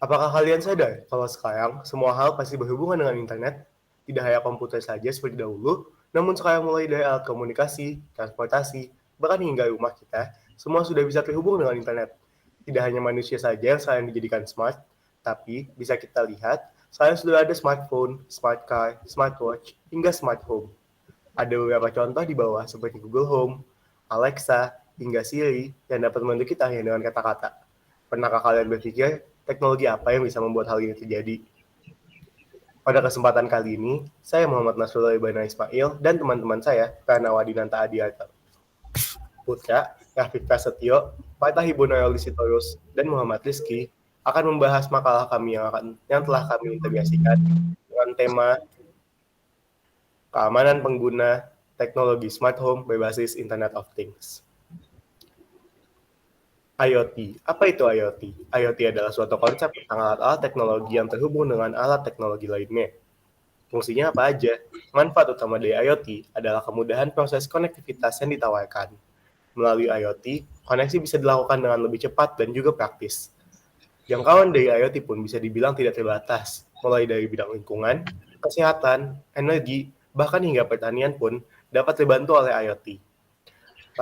Apakah kalian sadar kalau sekarang semua hal pasti berhubungan dengan internet? Tidak hanya komputer saja seperti dahulu, namun sekarang mulai dari alat komunikasi, transportasi, bahkan hingga rumah kita, semua sudah bisa terhubung dengan internet. Tidak hanya manusia saja yang sekarang dijadikan smart, tapi bisa kita lihat, sekarang sudah ada smartphone, smart car, smartwatch, hingga smart home. Ada beberapa contoh di bawah seperti Google Home, Alexa, hingga Siri yang dapat membantu kita hanya dengan kata-kata. Pernahkah kalian berpikir teknologi apa yang bisa membuat hal ini terjadi? Pada kesempatan kali ini, saya Muhammad Nasrullah Ibana Ismail dan teman-teman saya, Pranawa Dinanta Adiarto Putra, Rafif Prasetyo, Fatah Hibunayo Sitorus, dan Muhammad Rizky akan membahas makalah kami yang telah kami integrasikan dengan tema keamanan pengguna teknologi smart home berbasis Internet of Things. IoT. Apa itu IoT? IoT adalah suatu konsep tentang alat-alat teknologi yang terhubung dengan alat teknologi lainnya. Fungsinya apa aja? Manfaat utama dari IoT adalah kemudahan proses konektivitas yang ditawarkan. Melalui IoT, koneksi bisa dilakukan dengan lebih cepat dan juga praktis. Jangkauan dari IoT pun bisa dibilang tidak terbatas, mulai dari bidang lingkungan, kesehatan, energi, bahkan hingga pertanian pun dapat dibantu oleh IoT.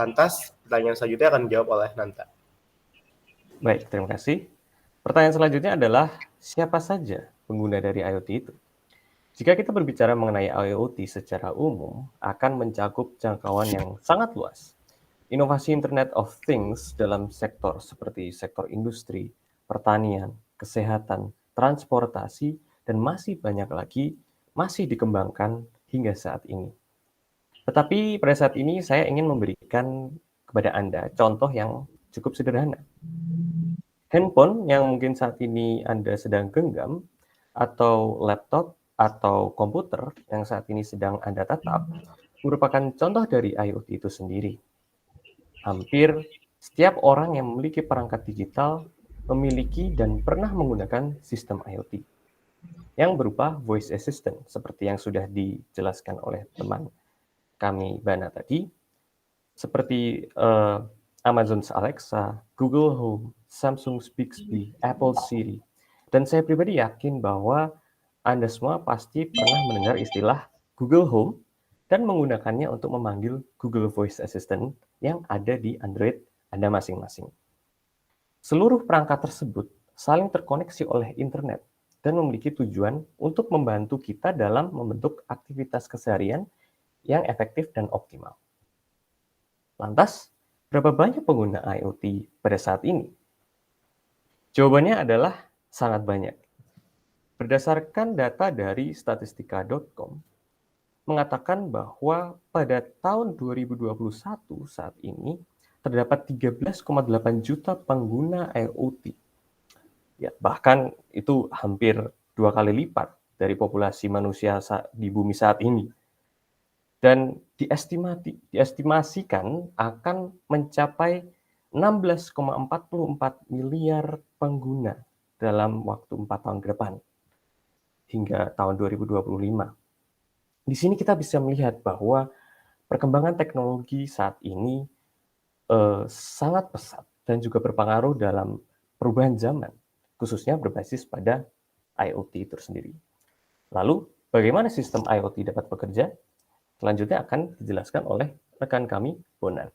Lantas, pertanyaan selanjutnya akan dijawab oleh Nanta. Baik, terima kasih. Pertanyaan selanjutnya adalah, siapa saja pengguna dari IoT itu? Jika kita berbicara mengenai IoT secara umum, akan mencakup jangkauan yang sangat luas. Inovasi Internet of Things dalam sektor seperti sektor industri, pertanian, kesehatan, transportasi, dan masih banyak lagi masih dikembangkan hingga saat ini. Tetapi pada saat ini saya ingin memberikan kepada Anda contoh yang cukup sederhana. Handphone yang mungkin saat ini Anda sedang genggam, atau laptop atau komputer yang saat ini sedang Anda tatap, merupakan contoh dari IoT itu sendiri. Hampir setiap orang yang memiliki perangkat digital memiliki dan pernah menggunakan sistem IoT yang berupa voice assistant seperti yang sudah dijelaskan oleh teman kami Bana tadi, seperti Amazon's Alexa, Google Home, Samsung Bixby, Apple Siri. Dan saya pribadi yakin bahwa Anda semua pasti pernah mendengar istilah Google Home dan menggunakannya untuk memanggil Google Voice Assistant yang ada di Android Anda masing-masing. Seluruh perangkat tersebut saling terkoneksi oleh internet dan memiliki tujuan untuk membantu kita dalam membentuk aktivitas keseharian yang efektif dan optimal. Lantas, berapa banyak pengguna IoT pada saat ini? Jawabannya adalah sangat banyak. Berdasarkan data dari statistika.com, mengatakan bahwa pada tahun 2021 saat ini, terdapat 13,8 juta pengguna IoT. Ya, bahkan itu hampir 2 kali lipat dari populasi manusia di bumi saat ini. Dan diestimasikan akan mencapai 16,44 miliar pengguna dalam waktu 4 tahun ke depan, hingga tahun 2025. Di sini kita bisa melihat bahwa perkembangan teknologi saat ini sangat pesat dan juga berpengaruh dalam perubahan zaman, khususnya berbasis pada IoT itu sendiri. Lalu, bagaimana sistem IoT dapat bekerja? Selanjutnya akan dijelaskan oleh rekan kami, Bonan.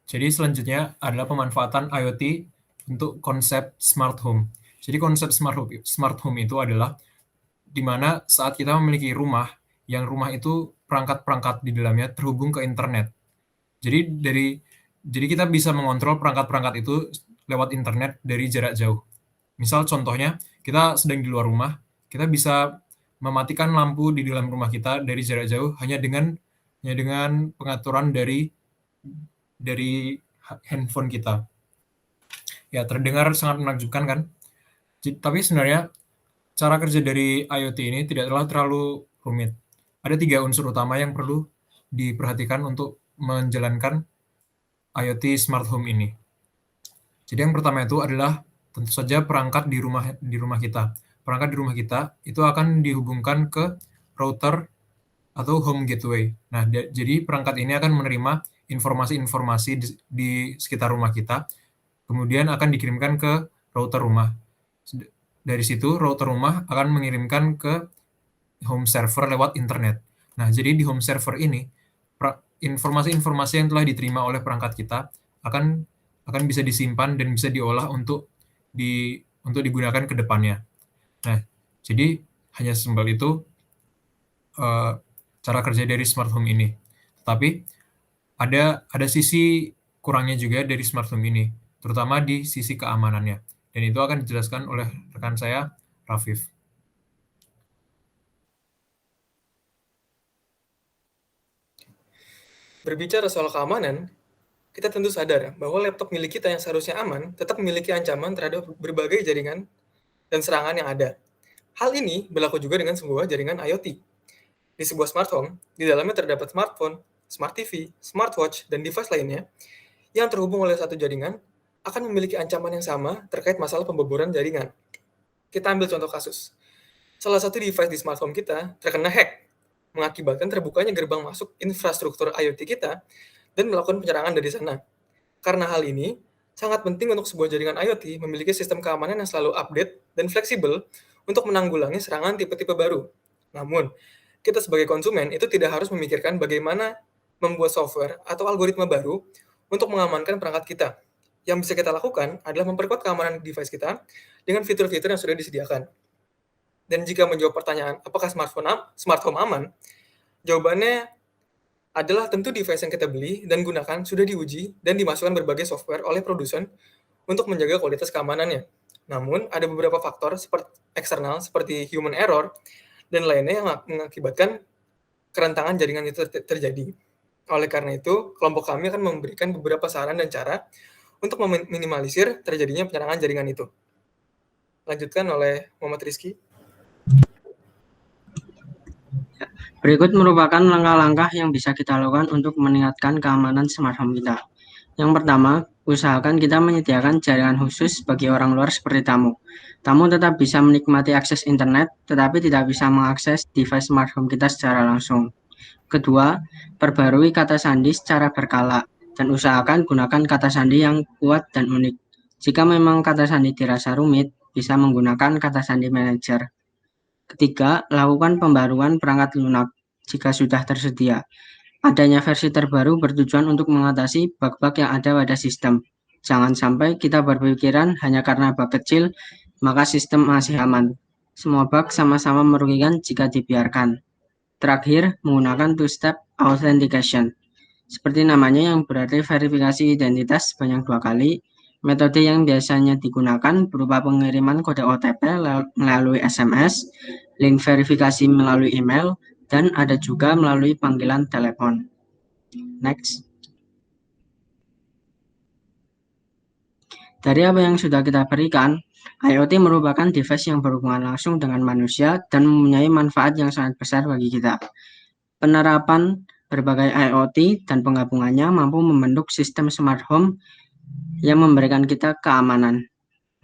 Jadi selanjutnya adalah pemanfaatan IoT untuk konsep smart home. Jadi konsep smart home itu adalah di mana saat kita memiliki rumah, yang rumah itu perangkat-perangkat di dalamnya terhubung ke internet. Jadi kita bisa mengontrol perangkat-perangkat itu lewat internet dari jarak jauh. Misal contohnya, kita sedang di luar rumah, kita bisa mematikan lampu di dalam rumah kita dari jarak jauh hanya dengan pengaturan dari handphone kita. Ya, terdengar sangat menakjubkan kan? Tapi sebenarnya cara kerja dari IoT ini tidaklah terlalu rumit. Ada 3 unsur utama yang perlu diperhatikan untuk menjalankan IoT smart home ini. Jadi yang pertama itu adalah tentu saja perangkat di rumah kita. Perangkat di rumah kita itu akan dihubungkan ke router atau home gateway. Nah, jadi perangkat ini akan menerima informasi-informasi di sekitar rumah kita, kemudian akan dikirimkan ke router rumah. Dari situ router rumah akan mengirimkan ke home server lewat internet. Nah, jadi di home server ini informasi-informasi yang telah diterima oleh perangkat kita akan bisa disimpan dan bisa diolah untuk digunakan ke depannya. Nah, jadi hanya sesimpel itu cara kerja dari smart home ini. Tetapi ada sisi kurangnya juga dari smart home ini, terutama di sisi keamanannya. Dan itu akan dijelaskan oleh rekan saya, Rafif. Berbicara soal keamanan, kita tentu sadar bahwa laptop milik kita yang seharusnya aman tetap memiliki ancaman terhadap berbagai jaringan dan serangan yang ada. Hal ini berlaku juga dengan sebuah jaringan IoT. Di sebuah smart home, di dalamnya terdapat smartphone, smart TV, smartwatch, dan device lainnya yang terhubung oleh satu jaringan akan memiliki ancaman yang sama terkait masalah pemboboran jaringan. Kita ambil contoh kasus. Salah satu device di smart home kita terkena hack, mengakibatkan terbukanya gerbang masuk infrastruktur IoT kita dan melakukan penyerangan dari sana. Karena hal ini, sangat penting untuk sebuah jaringan IoT memiliki sistem keamanan yang selalu update dan fleksibel untuk menanggulangi serangan tipe-tipe baru. Namun, kita sebagai konsumen itu tidak harus memikirkan bagaimana membuat software atau algoritma baru untuk mengamankan perangkat kita. Yang bisa kita lakukan adalah memperkuat keamanan device kita dengan fitur-fitur yang sudah disediakan. Dan jika menjawab pertanyaan, apakah smart home aman? Jawabannya adalah tentu device yang kita beli dan gunakan sudah diuji dan dimasukkan berbagai software oleh produsen untuk menjaga kualitas keamanannya. Namun, ada beberapa faktor eksternal seperti human error dan lainnya yang mengakibatkan kerentangan jaringan itu terjadi. Oleh karena itu, kelompok kami akan memberikan beberapa saran dan cara untuk meminimalisir terjadinya penyerangan jaringan itu. Lanjutkan oleh Muhammad Rizky. Berikut merupakan langkah-langkah yang bisa kita lakukan untuk meningkatkan keamanan smart home kita. Yang pertama, usahakan kita menyediakan jaringan khusus bagi orang luar seperti tamu. Tamu tetap bisa menikmati akses internet, tetapi tidak bisa mengakses device smart home kita secara langsung. Kedua, perbarui kata sandi secara berkala, dan usahakan gunakan kata sandi yang kuat dan unik. Jika memang kata sandi dirasa rumit, bisa menggunakan kata sandi manager. Ketiga, lakukan pembaruan perangkat lunak jika sudah tersedia. Adanya versi terbaru bertujuan untuk mengatasi bug-bug yang ada pada sistem. Jangan sampai kita berpikiran hanya karena bug kecil, maka sistem masih aman. Semua bug sama-sama merugikan jika dibiarkan. Terakhir, menggunakan two-step authentication. Seperti namanya yang berarti verifikasi identitas sebanyak 2 kali. Metode yang biasanya digunakan berupa pengiriman kode OTP melalui SMS, link verifikasi melalui email, dan ada juga melalui panggilan telepon. Next. Dari apa yang sudah kita berikan, IoT merupakan device yang berhubungan langsung dengan manusia dan mempunyai manfaat yang sangat besar bagi kita. Penerapan berbagai IoT dan penggabungannya mampu membentuk sistem smart home yang memberikan kita keamanan.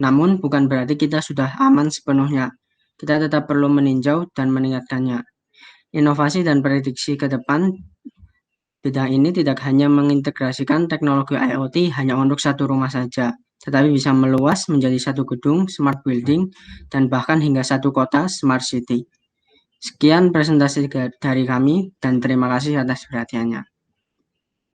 Namun bukan berarti kita sudah aman sepenuhnya. Kita tetap perlu meninjau dan meningkatkannya. Inovasi dan prediksi ke depan bidang ini tidak hanya mengintegrasikan teknologi IoT hanya untuk satu rumah saja, tetapi bisa meluas menjadi satu gedung smart building dan bahkan hingga satu kota smart city. Sekian presentasi dari kami dan terima kasih atas perhatiannya.